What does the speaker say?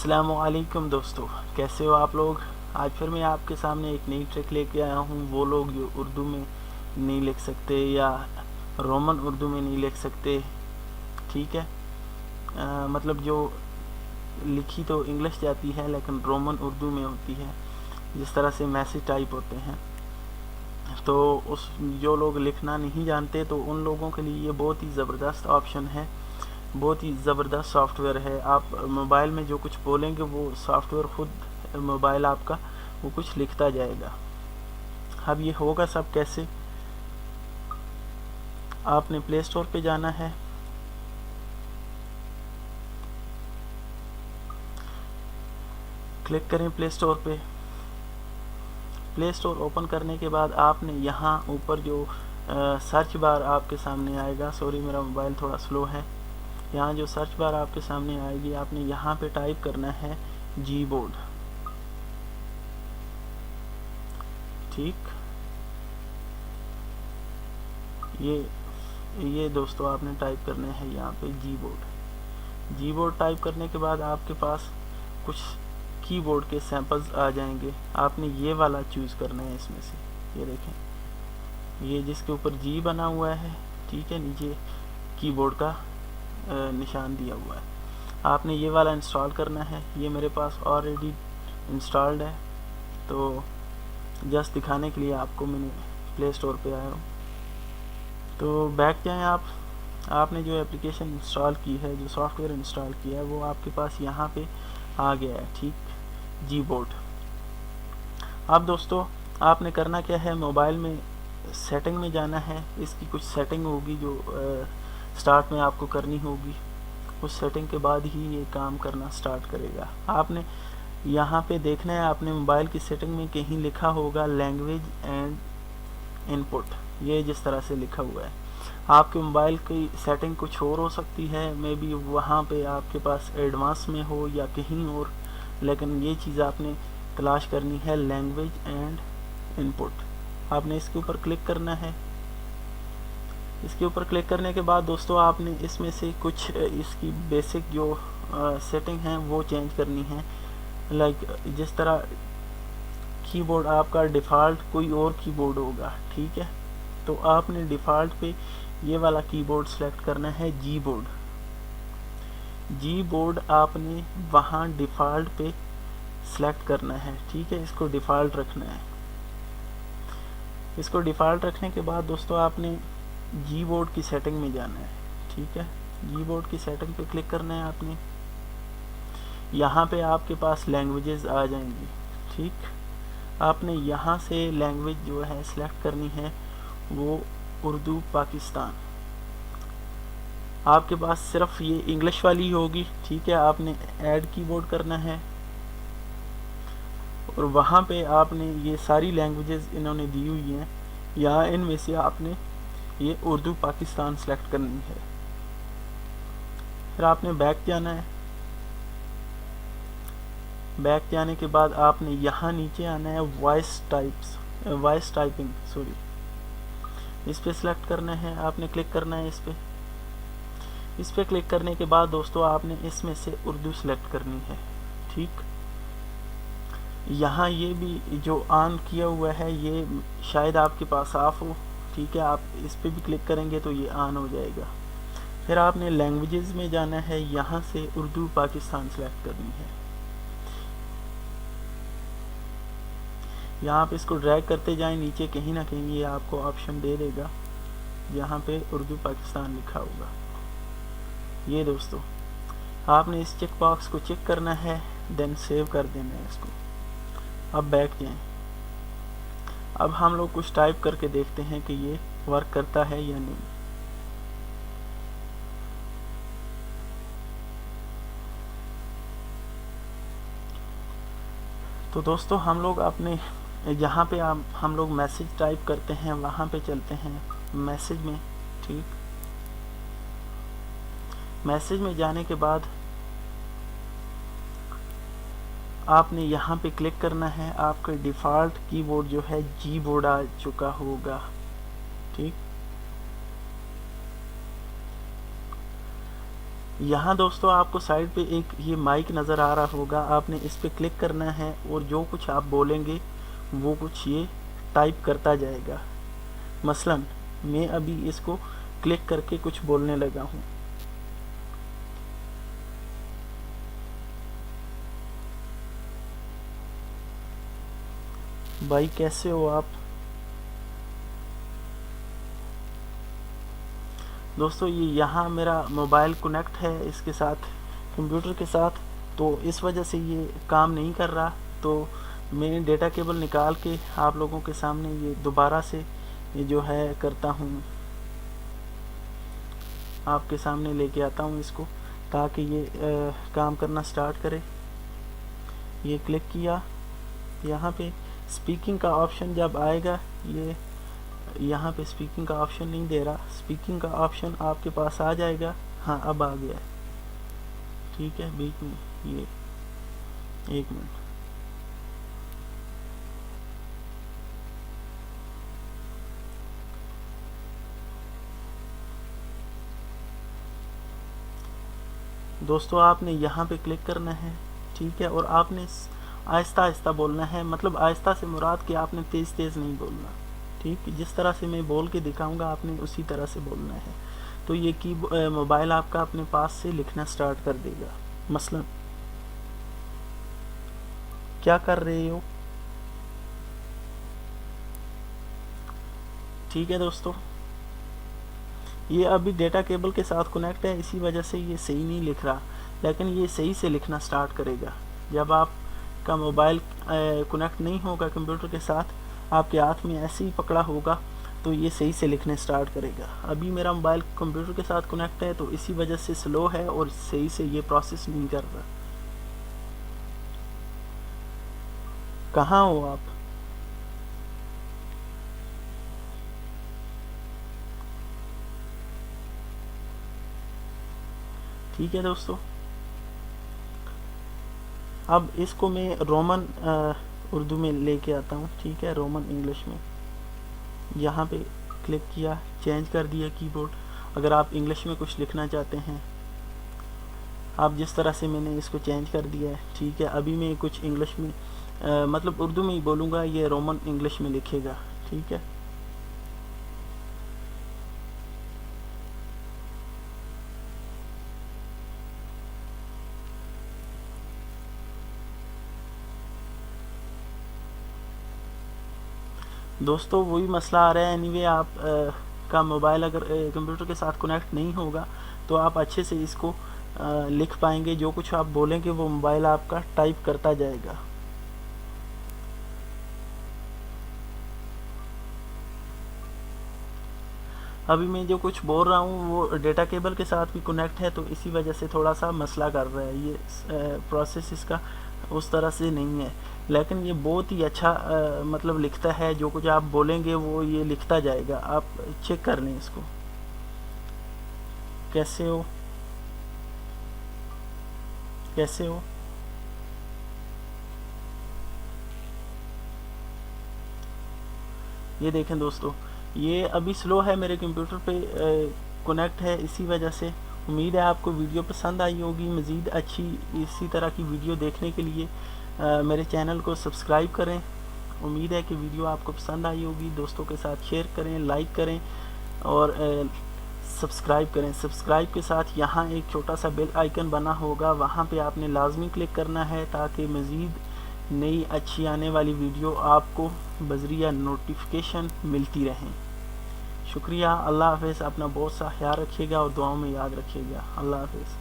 अस्सलामुअलैकुम दोस्तों, कैसे हो आप लोग। आज फिर मैं आपके सामने एक नई ट्रिक लेके आया हूँ। वो लोग जो उर्दू में नहीं लिख सकते या रोमन उर्दू में नहीं लिख सकते, ठीक है, मतलब जो लिखी तो इंग्लिश जाती है लेकिन रोमन उर्दू में होती है, जिस तरह से मैसेज टाइप होते हैं। तो उस जो लोग लिखना नहीं जानते तो उन लोगों के लिए ये बहुत ही ज़बरदस्त ऑप्शन है, बहुत ही ज़बरदस्त सॉफ्टवेयर है। आप मोबाइल में जो कुछ बोलेंगे वो सॉफ्टवेयर खुद मोबाइल आपका वो कुछ लिखता जाएगा। अब ये होगा सब कैसे, आपने प्ले स्टोर पे जाना है, क्लिक करें प्ले स्टोर पे। प्ले स्टोर ओपन करने के बाद आपने यहाँ ऊपर जो सर्च बार आपके सामने आएगा, सॉरी मेरा मोबाइल थोड़ा स्लो है, यहाँ जो सर्च बार आपके सामने आएगी आपने यहाँ पे टाइप करना है जी बोर्ड, ठीक। ये दोस्तों आपने टाइप करना है यहाँ पे जी बोर्ड। जी बोर्ड टाइप करने के बाद आपके पास कुछ कीबोर्ड के सैंपल्स आ जाएंगे। आपने ये वाला चूज़ करना है इसमें से, ये देखें, ये जिसके ऊपर जी बना हुआ है, ठीक है, नीचे कीबोर्ड का निशान दिया हुआ है, आपने ये वाला इंस्टॉल करना है। ये मेरे पास ऑलरेडी इंस्टॉल्ड है, तो जस्ट दिखाने के लिए आपको मैंने प्ले स्टोर पे आया हूँ। तो बैक जाएँ आप, आपने जो एप्लीकेशन इंस्टॉल की है, जो सॉफ्टवेयर इंस्टॉल किया है, वो आपके पास यहाँ पे आ गया है, ठीक, जी बोर्ड। अब दोस्तों आपने करना क्या है, मोबाइल में सेटिंग में जाना है। इसकी कुछ सेटिंग होगी जो स्टार्ट में आपको करनी होगी, उस सेटिंग के बाद ही ये काम करना स्टार्ट करेगा। आपने यहाँ पे देखना है, आपने मोबाइल की सेटिंग में कहीं लिखा होगा लैंग्वेज एंड इनपुट, ये जिस तरह से लिखा हुआ है। आपके मोबाइल की सेटिंग कुछ और हो सकती है, मे बी वहाँ पे आपके पास एडवांस में हो या कहीं और, लेकिन ये चीज़ आपने तलाश करनी है, लैंग्वेज एंड इनपुट। आपने इसके ऊपर क्लिक करना है। इसके ऊपर क्लिक करने के बाद दोस्तों आपने इसमें से कुछ इसकी बेसिक जो सेटिंग है वो चेंज करनी है। लाइक जिस तरह कीबोर्ड आपका डिफ़ॉल्ट कोई और कीबोर्ड होगा, ठीक है, तो आपने डिफ़ॉल्ट पे ये वाला कीबोर्ड सेलेक्ट करना है, जी बोर्ड। जी बोर्ड आपने वहाँ डिफ़ॉल्ट पे सेलेक्ट करना है, ठीक है, इसको डिफ़ॉल्ट रखना है। इसको डिफ़ॉल्ट रखने के बाद दोस्तों आपने जी बोर्ड की सेटिंग में जाना है, ठीक है, जी बोर्ड की सेटिंग पे क्लिक करना है आपने। यहाँ पे आपके पास लैंग्वेजेस आ जाएंगी, ठीक। आपने यहाँ से लैंग्वेज जो है सिलेक्ट करनी है, वो उर्दू पाकिस्तान। आपके पास सिर्फ ये इंग्लिश वाली होगी, ठीक है। आपने ऐड कीबोर्ड करना है और वहाँ पे आपने ये सारी लैंग्वेजेस इन्होंने दी हुई हैं, यहाँ इनमें से आपने ये उर्दू पाकिस्तान सेलेक्ट करनी है। फिर आपने बैक जाना है। बैक जाने के बाद आपने यहाँ नीचे आना है, वॉइस टाइपिंग, सॉरी, इस पे सिलेक्ट करना है, आपने क्लिक करना है इस पे क्लिक करने के बाद दोस्तों आपने इसमें से उर्दू सेलेक्ट करनी है, ठीक। यहाँ ये भी जो ऑन किया हुआ है ये शायद आपके पास ऑफ हो, ठीक है, आप इस पे भी क्लिक करेंगे तो ये ऑन हो जाएगा। फिर आपने लैंग्वेजेस में जाना है, यहाँ से उर्दू पाकिस्तान सेलेक्ट करनी है। यहाँ पे इसको ड्रैग करते जाएं नीचे, कहीं ना कहीं ये आपको ऑप्शन दे देगा जहाँ पे उर्दू पाकिस्तान लिखा होगा। ये दोस्तों आपने इस चेक बॉक्स को चेक करना है, देन सेव कर देना है इसको। अब बैक जाएं। अब हम लोग कुछ टाइप करके देखते हैं कि ये वर्क करता है या नहीं। तो दोस्तों हम लोग अपने जहाँ पे हम लोग मैसेज टाइप करते हैं वहाँ पे चलते हैं मैसेज में, ठीक। मैसेज में जाने के बाद आपने यहाँ पे क्लिक करना है। आपका डिफ़ॉल्ट कीबोर्ड जो है जी बोर्ड आ चुका होगा, ठीक। यहाँ दोस्तों आपको साइड पे एक ये माइक नज़र आ रहा होगा, आपने इस पर क्लिक करना है और जो कुछ आप बोलेंगे वो कुछ ये टाइप करता जाएगा। मसलन मैं अभी इसको क्लिक करके कुछ बोलने लगा हूँ। भाई कैसे हो आप? दोस्तों ये यहाँ मेरा मोबाइल कनेक्ट है इसके साथ, कंप्यूटर के साथ, तो इस वजह से ये काम नहीं कर रहा। तो मैं डेटा केबल निकाल के आप लोगों के सामने ये दोबारा से ये जो है करता हूँ, आपके सामने लेके आता हूँ इसको, ताकि ये काम करना स्टार्ट करे। ये क्लिक किया, यहाँ पे स्पीकिंग का ऑप्शन जब आएगा, ये यहाँ पे स्पीकिंग का ऑप्शन नहीं दे रहा, स्पीकिंग का ऑप्शन आपके पास आ जाएगा। हाँ अब आ गया है, ठीक है। बीच में ये 1 मिनट, दोस्तों आपने यहाँ पे क्लिक करना है, ठीक है। और आपने आहिस्ता आहिस्ता बोलना है, मतलब आहिस्ता से मुराद कि आपने तेज़ तेज़ नहीं बोलना, ठीक। जिस तरह से मैं बोल के दिखाऊंगा आपने उसी तरह से बोलना है। तो ये की मोबाइल आपका अपने पास से लिखना स्टार्ट कर देगा। मसलन क्या कर रहे हो, ठीक है दोस्तों। ये अभी डेटा केबल के साथ कनेक्ट है, इसी वजह से ये सही नहीं लिख रहा, लेकिन ये सही से लिखना स्टार्ट करेगा जब आपका मोबाइल कनेक्ट नहीं होगा कंप्यूटर के साथ, आपके हाथ में ऐसे ही पकड़ा होगा तो ये सही से लिखने स्टार्ट करेगा। अभी मेरा मोबाइल कंप्यूटर के साथ कनेक्ट है तो इसी वजह से स्लो है और सही से ये प्रोसेस नहीं कर रहा। कहाँ हो आप? ठीक है दोस्तों, अब इसको मैं रोमन उर्दू में लेके आता हूँ, ठीक है, रोमन इंग्लिश में। यहाँ पे क्लिक किया, चेंज कर दिया कीबोर्ड। अगर आप इंग्लिश में कुछ लिखना चाहते हैं, आप जिस तरह से मैंने इसको चेंज कर दिया है, ठीक है। अभी मैं कुछ इंग्लिश में मतलब उर्दू में ही बोलूँगा, ये रोमन इंग्लिश में लिखेगा, ठीक है। दोस्तों वही मसला आ रहा है। एनीवे आप का मोबाइल अगर कंप्यूटर के साथ कनेक्ट नहीं होगा तो आप अच्छे से इसको लिख पाएंगे, जो कुछ आप बोलेंगे वो मोबाइल आपका टाइप करता जाएगा। अभी मैं जो कुछ बोल रहा हूँ वो डेटा केबल के साथ भी कनेक्ट है, तो इसी वजह से थोड़ा सा मसला कर रहा है। ये प्रोसेस इसका उस तरह से नहीं है, लेकिन ये बहुत ही अच्छा मतलब लिखता है। जो कुछ आप बोलेंगे वो ये लिखता जाएगा। आप चेक कर लें इसको। कैसे हो, कैसे हो? ये देखें दोस्तों, ये अभी स्लो है, मेरे कंप्यूटर पे कनेक्ट है, इसी वजह से। उम्मीद है आपको वीडियो पसंद आई होगी। मज़ीद अच्छी इसी तरह की वीडियो देखने के लिए मेरे चैनल को सब्सक्राइब करें। उम्मीद है कि वीडियो आपको पसंद आई होगी। दोस्तों के साथ शेयर करें, लाइक करें और सब्सक्राइब करें। सब्सक्राइब के साथ यहाँ एक छोटा सा बेल आइकन बना होगा, वहाँ पे आपने लाजमी क्लिक करना है ताकि मज़ीद नई अच्छी आने वाली वीडियो आपको बज़रिया नोटिफिकेशन मिलती रहें। शुक्रिया। अल्लाह हाफ़िज़। अपना बहुत सा ख्याल रखिएगा और दुआओं में याद रखिएगा। अल्लाह हाफ़िज़।